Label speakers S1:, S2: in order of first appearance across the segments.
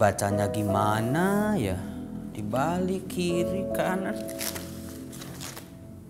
S1: Bacanya gimana ya? Dibalik kiri kanan.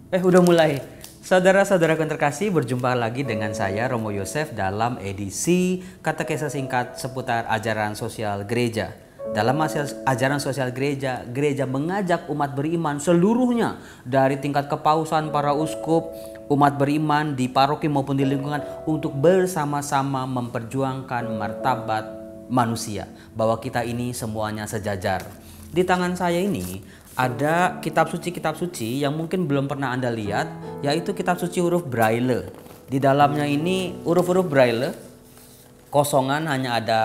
S1: Udah mulai. Saudara-saudaraku yang terkasih, berjumpa lagi dengan saya Romo Yosef dalam edisi katekese singkat seputar ajaran sosial gereja. Dalam ajaran sosial gereja, gereja mengajak umat beriman seluruhnya dari tingkat kepausan, para uskup, umat beriman di paroki maupun di lingkungan untuk bersama-sama memperjuangkan martabat manusia, bahwa kita ini semuanya sejajar. Di tangan saya ini ada kitab suci yang mungkin belum pernah Anda lihat, yaitu kitab suci huruf Braille. Di dalamnya ini huruf-huruf Braille, kosongan hanya ada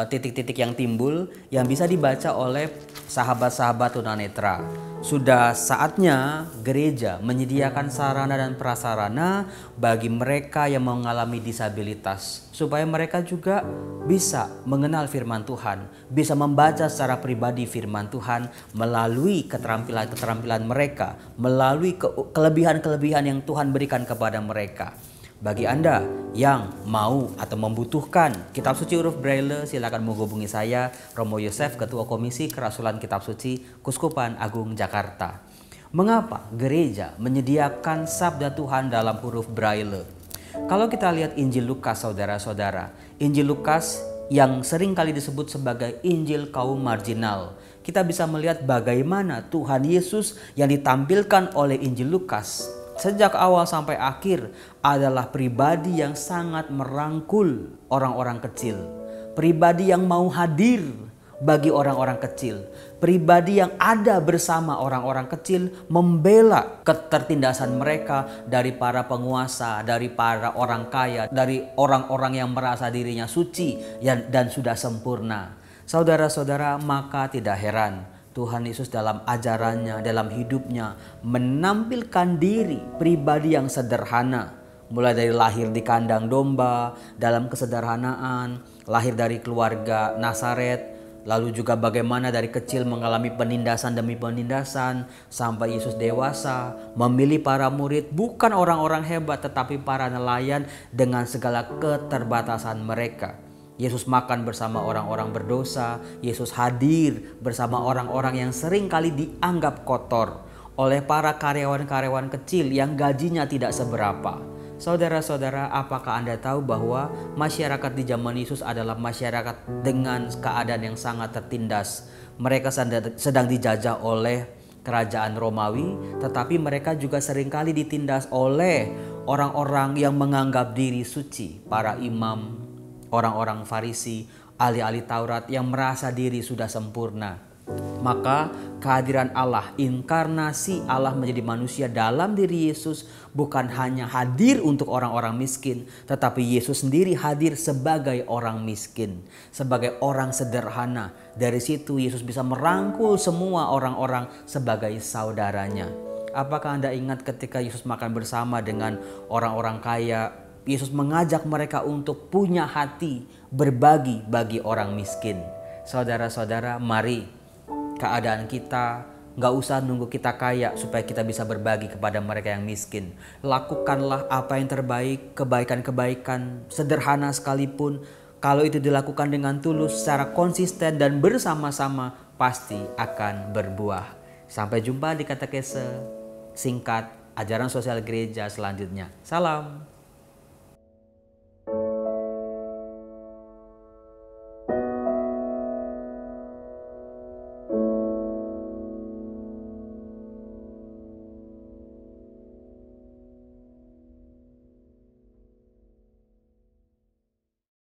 S1: titik-titik yang timbul yang bisa dibaca oleh sahabat-sahabat tunanetra. Sudah saatnya gereja menyediakan sarana dan prasarana bagi mereka yang mengalami disabilitas, supaya mereka juga bisa mengenal firman Tuhan, bisa membaca secara pribadi firman Tuhan melalui keterampilan-keterampilan mereka, melalui kelebihan-kelebihan yang Tuhan berikan kepada mereka. Bagi Anda yang mau atau membutuhkan kitab suci huruf Braille, silakan menghubungi saya, Romo Yosef, Ketua Komisi Kerasulan Kitab Suci Kuskupan Agung Jakarta. Mengapa gereja menyediakan sabda Tuhan dalam huruf Braille? Kalau kita lihat Injil Lukas, saudara-saudara, Injil Lukas yang sering kali disebut sebagai Injil kaum marginal, kita bisa melihat bagaimana Tuhan Yesus yang ditampilkan oleh Injil Lukas sejak awal sampai akhir adalah pribadi yang sangat merangkul orang-orang kecil. Pribadi yang mau hadir bagi orang-orang kecil. Pribadi yang ada bersama orang-orang kecil, membela ketertindasan mereka dari para penguasa, dari para orang kaya, dari orang-orang yang merasa dirinya suci dan sudah sempurna. Saudara-saudara, maka tidak heran Tuhan Yesus dalam ajarannya, dalam hidupnya menampilkan diri pribadi yang sederhana. Mulai dari lahir di kandang domba, dalam kesederhanaan, lahir dari keluarga Nazaret, lalu juga bagaimana dari kecil mengalami penindasan demi penindasan, sampai Yesus dewasa, memilih para murid bukan orang-orang hebat tetapi para nelayan dengan segala keterbatasan mereka. Yesus makan bersama orang-orang berdosa. Yesus hadir bersama orang-orang yang sering kali dianggap kotor oleh para karyawan-karyawan kecil yang gajinya tidak seberapa. Saudara-saudara, apakah Anda tahu bahwa masyarakat di zaman Yesus adalah masyarakat dengan keadaan yang sangat tertindas? Mereka sedang dijajah oleh kerajaan Romawi, tetapi mereka juga seringkali ditindas oleh orang-orang yang menganggap diri suci, para imam, orang-orang Farisi, ahli-ahli Taurat yang merasa diri sudah sempurna. Maka kehadiran Allah, inkarnasi Allah menjadi manusia dalam diri Yesus bukan hanya hadir untuk orang-orang miskin, tetapi Yesus sendiri hadir sebagai orang miskin, sebagai orang sederhana. Dari situ Yesus bisa merangkul semua orang-orang sebagai saudaranya. Apakah Anda ingat ketika Yesus makan bersama dengan orang-orang kaya? Yesus mengajak mereka untuk punya hati berbagi bagi orang miskin. Saudara-saudara, mari keadaan kita gak usah nunggu kita kaya supaya kita bisa berbagi kepada mereka yang miskin. Lakukanlah apa yang terbaik, kebaikan-kebaikan sederhana sekalipun. Kalau itu dilakukan dengan tulus, secara konsisten dan bersama-sama, pasti akan berbuah. Sampai jumpa di katekese singkat ajaran sosial gereja selanjutnya. Salam.